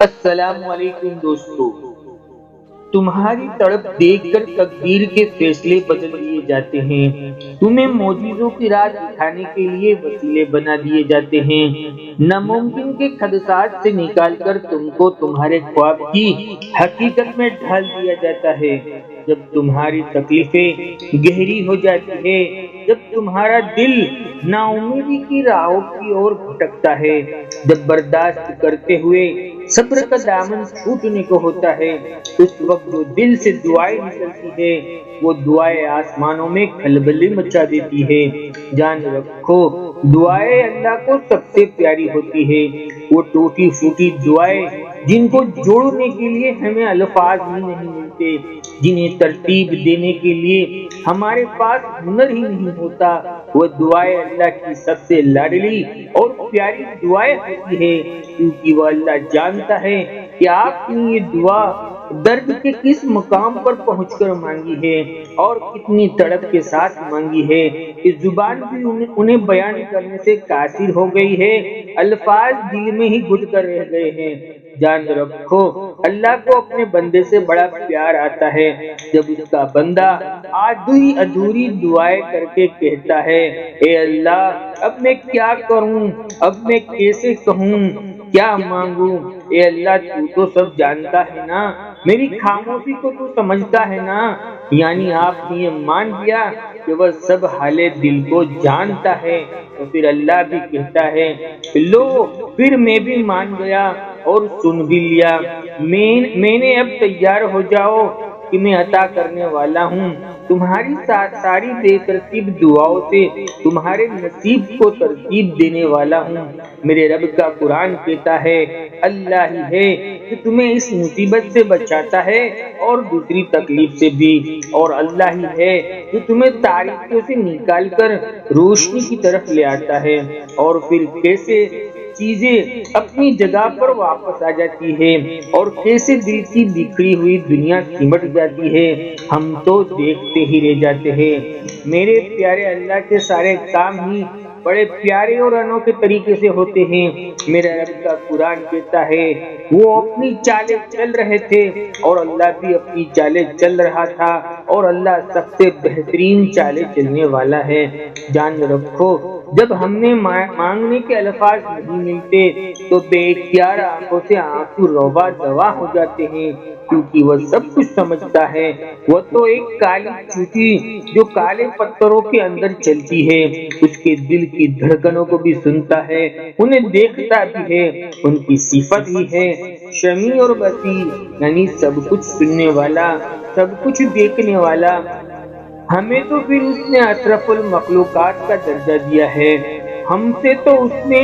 السلام علیکم دوستو، تمہاری تڑپ دیکھ کر تقدیر کے فیصلے بدل دیے جاتے ہیں، تمہیں معجزوں کی راہ دکھانے کے لیے وسیلے بنا دیے جاتے ہیں، ناممکن کے خدشات سے نکال کر تم کو تمہارے خواب کی حقیقت میں ڈھال دیا جاتا ہے۔ جب تمہاری تکلیفیں گہری ہو جاتی ہے، جب تمہارا دل نا امیدی کی راہوں کی اور بھٹکتا ہے، جب برداشت کرتے ہوئے صبر کا دامن چھوٹنے کو ہوتا ہے، اس وقت جو دل سے دعائیں نکلتی ہے وہ دعائیں آسمانوں میں کھلبلی مچا دیتی ہے۔ جان رکھو، دعائیں اللہ کو سب سے پیاری ہوتی ہے۔ وہ ٹوٹی پھوٹی دعائیں جن کو جوڑنے کے لیے ہمیں الفاظ ہی نہیں ملتے، جنہیں ترتیب دینے کے لیے ہمارے پاس ہنر ہی نہیں ہوتا، وہ دعائیں اللہ کی سب سے لاڈلی اور پیاری دعائیں ہوتی ہے، کیونکہ وہ اللہ جانتا ہے کہ آپ نے یہ دعا درد کے کس مقام پر پہنچ کر مانگی ہے اور کتنی تڑپ کے ساتھ مانگی ہے۔ اس زبان بھی انہیں بیان کرنے سے قاصر ہو گئی ہے، الفاظ دل میں ہی گھٹ کر رہ گئے ہیں۔ جان رکھو، اللہ کو اپنے بندے سے بڑا پیار آتا ہے جب اس کا بندہ آدھی ادھوری دعائیں کر کے کہتا ہے، اے اللہ، اب میں کیا کروں، اب میں کیسے کہوں، کیا مانگوں؟ اے اللہ، تو سب جانتا ہے نا، میری خاموشی کو تو سمجھتا ہے نا۔ یعنی آپ نے یہ مان لیا کہ وہ سب حال دل کو جانتا ہے، تو پھر اللہ بھی کہتا ہے، لو، پھر میں بھی مان گیا اور سن بھی لیا، میں نے اب تیار ہو جاؤ کہ میں عطا کرنے والا ہوں، تمہاری ساری بے ترتیب دعاؤں سے تمہارے نصیب کو ترتیب دینے والا ہوں۔ میرے رب کا قرآن کہتا ہے، اللہ ہی ہے جو تمہیں اس مصیبت سے بچاتا ہے اور دوسری تکلیف سے بھی، اور اللہ ہی ہے جو تمہیں تاریکیوں سے نکال کر روشنی کی طرف لے آتا ہے، اور پھر کیسے چیزیں اپنی جگہ پر واپس آ جاتی ہے اور کیسے دل کی بکھری ہوئی دنیا سمٹ جاتی ہے، ہم تو دیکھتے ہی رہ جاتے ہیں۔ میرے پیارے، اللہ کے سارے کام ہی بڑے پیارے اور انوکھے طریقے سے ہوتے ہیں۔ میرا رب کا قرآن کہتا ہے، وہ اپنی چالیں چل رہے تھے اور اللہ بھی اپنی چالیں چل رہا تھا، اور اللہ سب سے بہترین چالیں چلنے والا ہے۔ جان رکھو، جب ہم نے مانگنے کے الفاظ نہیں ملتے تو بے اختیار آنکھوں سے آنسو روا دوا ہو جاتے ہیں، کیونکہ وہ سب کچھ سمجھتا ہے۔ وہ تو ایک کالی چوٹی جو کالے پتھروں کے اندر چلتی ہے، اس کے دل کی دھڑکنوں کو بھی سنتا ہے، انہیں دیکھتا بھی ہے، ان کی صفت ہی ہے شمیع اور بصیر، یعنی سب کچھ سننے والا، سب کچھ دیکھنے والا۔ ہمیں تو پھر اس نے اشرف المخلوقات کا درجہ دیا ہے، ہم سے تو اس نے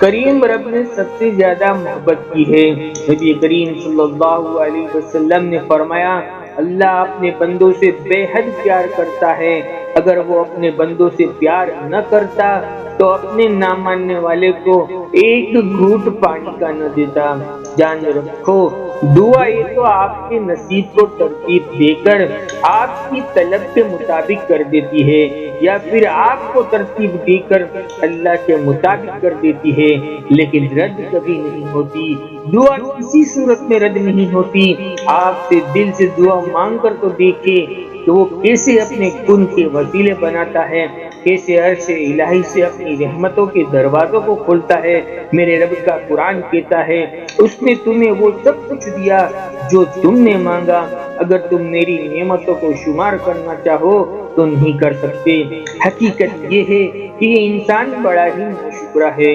کریم رب نے سب سے زیادہ محبت کی ہے۔ نبی کریم صلی اللہ علیہ وسلم نے فرمایا، اللہ اپنے بندوں سے بے حد پیار کرتا ہے، اگر وہ اپنے بندوں سے پیار نہ کرتا تو اپنے نہ ماننے والے کو ایک گھونٹ پانی کا نہ دیتا۔ جان رکھو، دعا یہ تو آپ کے نصیب کو ترتیب دے کر آپ کی طلب کے مطابق کر دیتی ہے، یا پھر آپ کو ترتیب دے کر اللہ کے مطابق کر دیتی ہے، لیکن رد کبھی نہیں ہوتی۔ دعا کسی صورت میں رد نہیں ہوتی۔ آپ سے دل سے دعا مانگ کر تو دیکھے کہ وہ کیسے اپنے کن کے وسیلے بناتا ہے، کیسے عرش الہی سے اپنی رحمتوں کے دروازوں کو کھولتا ہے۔ میرے رب کا قرآن کہتا ہے، اس نے تمہیں وہ سب کچھ دیا جو تم نے مانگا، اگر تم میری نعمتوں کو شمار کرنا چاہو تو نہیں کر سکتے۔ حقیقت یہ ہے کہ یہ انسان بڑا ہی ناشکرا ہے۔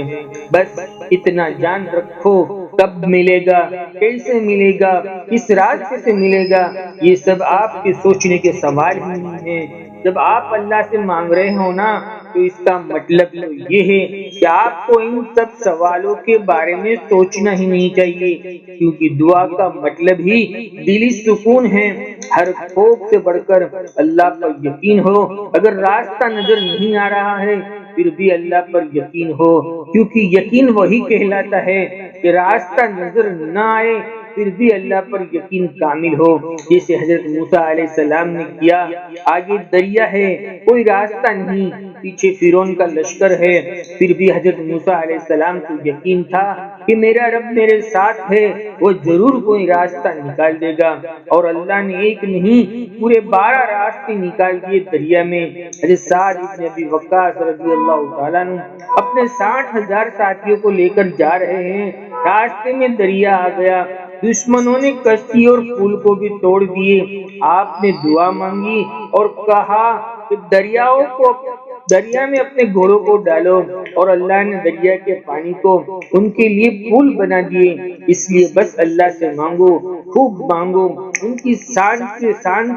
بس اتنا جان رکھو، کب ملے گا، کیسے ملے گا، کس راستے سے ملے گا، یہ سب آپ کے سوچنے کے سوال ہی نہیں ہے۔ جب آپ اللہ سے مانگ رہے ہو نا، تو اس کا مطلب تو یہ ہے کہ آپ کو ان سب سوالوں کے بارے میں سوچنا ہی نہیں چاہیے، کیونکہ دعا کا مطلب ہی دلی سکون ہے۔ ہر خوف سے بڑھ کر اللہ پر یقین ہو، اگر راستہ نظر نہیں آ رہا ہے پھر بھی اللہ پر یقین ہو، کیونکہ یقین وہی کہلاتا ہے کہ راستہ نظر نہ آئے پھر بھی اللہ پر یقین کامل ہو، جیسے حضرت موسیٰ علیہ السلام نے کیا۔ آگے دریا ہے، کوئی راستہ نہیں، پیچھے فرعون کا لشکر ہے، پھر بھی حضرت موسیٰ علیہ السلام کو یقین تھا کہ میرا رب میرے ساتھ ہے، وہ ضرور کوئی راستہ نکال دے گا، اور اللہ نے ایک نہیں پورے 12 راستے نکال دیے دریا میں۔ حضرت سعد بن ابی وقاص رضی اللہ تعالیٰ عنہ اپنے 60,000 ساتھیوں کو لے کر جا رہے ہیں، راستے میں دریا آ گیا، دشمنوں نے کشتی اور پل کو بھی توڑ دیے۔ آپ نے دعا مانگی اور کہا کہ دریا میں اپنے گھوڑوں کو ڈالو، اور اللہ نے دریا کے پانی کو ان کے لیے پل بنا دیے۔ اس لیے بس اللہ سے مانگو، خوب مانگو، ان کی شان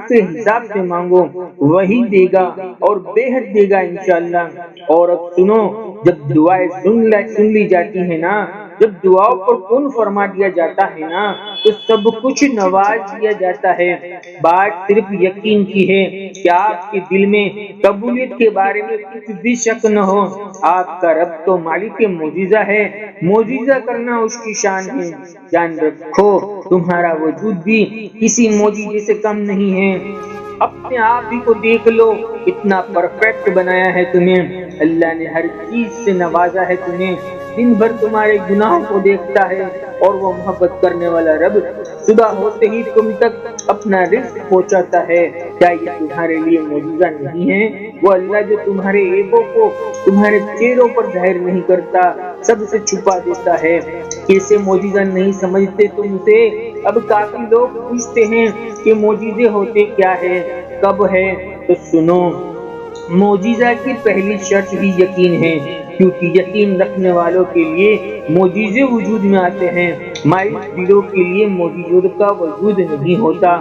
سے حساب سے مانگو، وہی دے گا اور بے حد دے گا انشاءاللہ۔ اور اب سنو، جب دعائیں سن لی جاتی ہیں نا، جب دعاؤں پر کن فرما دیا جاتا ہے نا، تو سب کچھ نواز دیا جاتا ہے۔ بات صرف یقین کی ہے کہ آپ کے دل میں قبولیت کے بارے میں کچھ بھی شک نہ ہو۔ آپ کا رب تو مالک معجزہ ہے، معجزہ کرنا اس کی شان ہے۔ جان رکھو، تمہارا وجود بھی کسی معجزے سے کم نہیں ہے۔ اپنے آپ ہی کو دیکھ لو، اتنا پرفیکٹ بنایا ہے تمہیں، اللہ نے ہر چیز سے نوازا ہے تمہیں، دن بھر تمہارے گناہوں کو دیکھتا ہے، اور وہ محبت کرنے والا رب صبح ہوتے ہی تم تک اپنا رزق پہنچاتا ہے۔ کیا یہ تمہارے لیے معجزہ نہیں ہے؟ وہ اللہ جو تمہارے عیبوں کو تمہارے چہروں پر ظاہر نہیں کرتا، سب سے چھپا دیتا ہے، کیسے معجزہ نہیں سمجھتے تم اسے؟ اب کافی لوگ پوچھتے ہیں کہ معجزے ہوتے کیا ہے، کب ہے؟ تو سنو، معجزہ کی پہلی شرط ہی یقین ہے، کیونکہ یقین رکھنے والوں کے لیے معجزے وجود میں آتے ہیں، مائل دلوں کے لیے معجزوں کا وجود نہیں ہوتا۔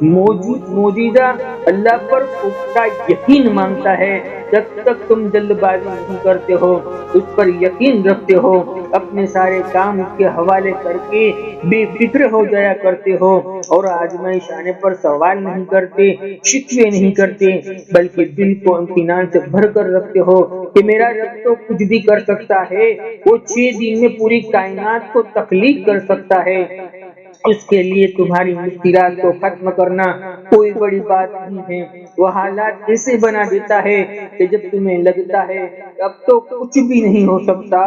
معجزہ اللہ پر پختہ یقین مانگتا ہے۔ جب تک تم جلد بازی نہیں کرتے ہو، اس پر یقین رکھتے ہو، اپنے سارے کام اس کے حوالے کر کے بے فکر ہو جایا کرتے ہو، اور آزمائش آنے پر سوال نہیں کرتے، شکوے نہیں کرتے، بلکہ دل کو اطمینان سے بھر کر رکھتے ہو کہ میرا رب تو کچھ بھی کر سکتا ہے، وہ 6 دن میں پوری کائنات کو تخلیق کر سکتا ہے، اس کے لیے تمہاری مشکلات کو ختم کرنا کوئی بڑی بات نہیں ہے۔ وہ حالات ایسے بنا دیتا ہے کہ جب تمہیں لگتا ہے کہ اب تو کچھ بھی نہیں ہو سکتا،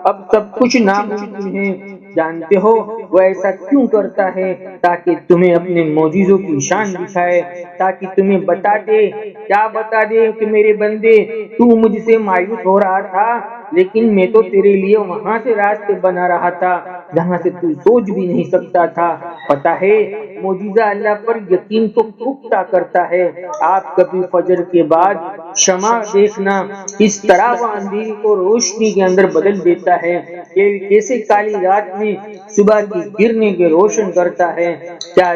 اب سب کچھ ناممکن ہے، جانتے ہو وہ ایسا کیوں کرتا ہے؟ تاکہ تمہیں اپنے معجزوں کی شان دکھائے، تاکہ تمہیں بتا دے کہ میرے بندے، تو مجھ سے مایوس ہو رہا تھا، لیکن میں تو تیرے لیے وہاں سے راستے بنا رہا تھا جہاں سے تو سوچ بھی نہیں سکتا تھا۔ پتا ہے، معجزہ اللہ پر یقین کو پختہ کرتا ہے۔ آپ کبھی فجر کے بعد شمع دیکھنا، اس طرح وہ اندھیری کو روشنی کے اندر بدل دیتا ہے، کیسے کالی رات میں صبح کی کرنیں کے روشن کرتا ہے۔ کیا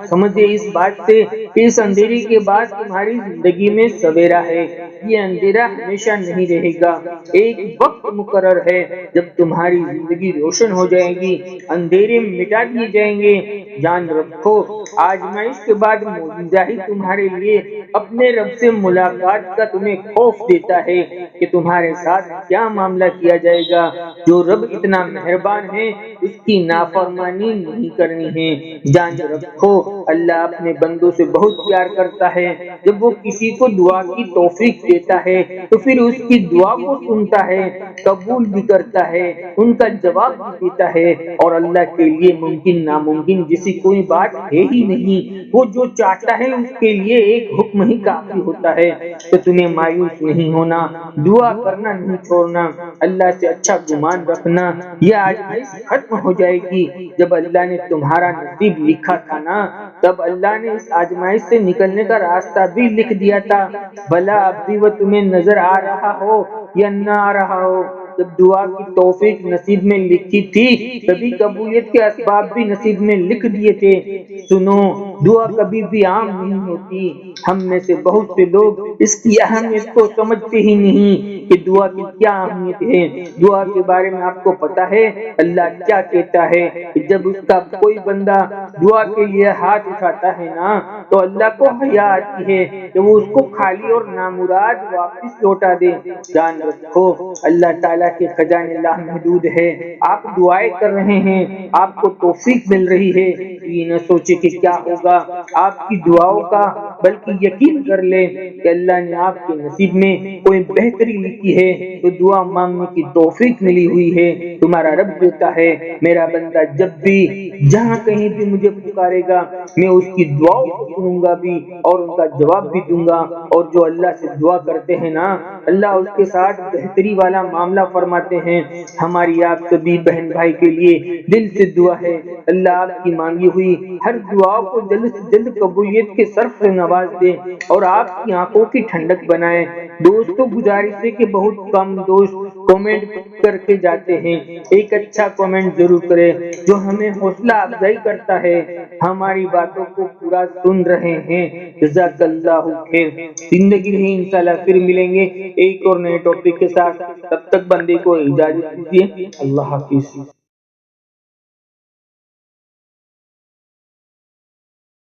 سمجھے اس بات سے کہ اس اندھیری کے بعد تمہاری زندگی میں سویرا ہے؟ یہ اندھیرا ہمیشہ نہیں رہے گا، ایک وقت مقرر ہے جب تمہاری زندگی روشن ہو جائے گی، اندھیرے مٹا دیے جائیں گے۔ جان رکھو، آزمائش کے بعد معجزہ ہی تمہارے لیے اپنے رب سے ملاقات کا تمہیں خوف دیتا ہے کہ تمہارے ساتھ کیا معاملہ کیا جائے گا۔ جو رب اتنا مہربان ہے، اس کی نافرمانی نہیں کرنی ہے۔ جان رکھو، اللہ اپنے بندوں سے بہت پیار کرتا ہے۔ جب وہ کسی کو دعا کی توفیق دیتا ہے تو پھر اس کی دعا کو سنتا ہے، قبول بھی کرتا ہے، ان کا جواب بھی دیتا ہے، اور اللہ کے لیے ممکن ناممکن جیسی کوئی بات ہے ہی نہیں۔ وہ جو چاہتا ہے اس کے لیے ایک حکم ہی کافی ہوتا ہے۔ تو تمہیں مایوس نہیں ہونا، دعا کرنا نہیں چھوڑنا، اللہ سے اچھا گمان رکھنا۔ یہ آزمائش ختم ہو جائے گی۔ جب اللہ نے تمہارا نصیب لکھا تھا نا، تب اللہ نے اس آزمائش سے نکلنے کا راستہ بھی لکھ دیا تھا، بھلا اب بھی وہ تمہیں نظر آ رہا ہو یا نہ آ رہا ہو۔ جب دعا کی توفیق نصیب میں لکھی تھی، کبھی قبولیت کے اسباب بھی نصیب میں لکھ دیے تھے۔ سنو، دعا کبھی بھی عام نہیں ہوتی۔ ہم میں سے بہت سے لوگ اس کی اہمیت کو سمجھتے ہی نہیں کہ دعا کی کیا اہمیت ہے۔ دعا کے بارے میں آپ کو پتا ہے اللہ کیا کہتا ہے کہ جب اس کا کوئی بندہ دعا کے لیے ہاتھ اٹھاتا ہے نا، تو اللہ کو حیا آتی ہے کہ وہ اس کو خالی اور نامراد واپس لوٹا دے۔ جان رکھو، اللہ تعالیٰ کے خزانے لامحدود ہے۔ آپ دعائیں کر رہے ہیں، آپ کو توفیق مل رہی ہے، یہ نہ سوچے کہ کیا ہوگا۔ آپ کی دعاؤں کا بلکہ یقین کر لے کہ اللہ نے آپ کے نصیب میں کوئی بہتری لکھی ہے تو دعا مانگنے کی توفیق ملی ہوئی ہے، تمہارا رب دیتا ہے۔ میرا بندہ جب بھی جہاں کہیں بھی مجھے پکارے گا میں اس کی دعاؤں کو سنوں گا بھی اور ان کا جواب بھی دوں گا، اور جو اللہ سے دعا کرتے ہیں نا اللہ اس کے ساتھ بہتری والا معاملہ فرماتے ہیں۔ ہماری آپ سبھی بہن بھائی کے لیے دل سے دعا ہے اللہ آپ کی مانگی ہوئی ہر دعا کو جلد سے جلد قبولیت کے صرف سے نواز دے اور آپ کی آنکھوں کی ٹھنڈک بنائے۔ دوستوں گزارش ہے کہ بہت کم دوست کامنٹ کر کے جاتے ہیں، ایک اچھا کامنٹ ضرور کرے جو ہمیں حوصلہ افزائی کرتا ہے، ہماری باتوں کو پورا سن رہے ہیں۔ جزاک اللہ خیر۔ زندگی رہی انشاءاللہ پھر ملیں گے ایک اور نئے ٹاپک کے ساتھ، تب تک بندے کو اجازت دیجیے، اللہ حافظ۔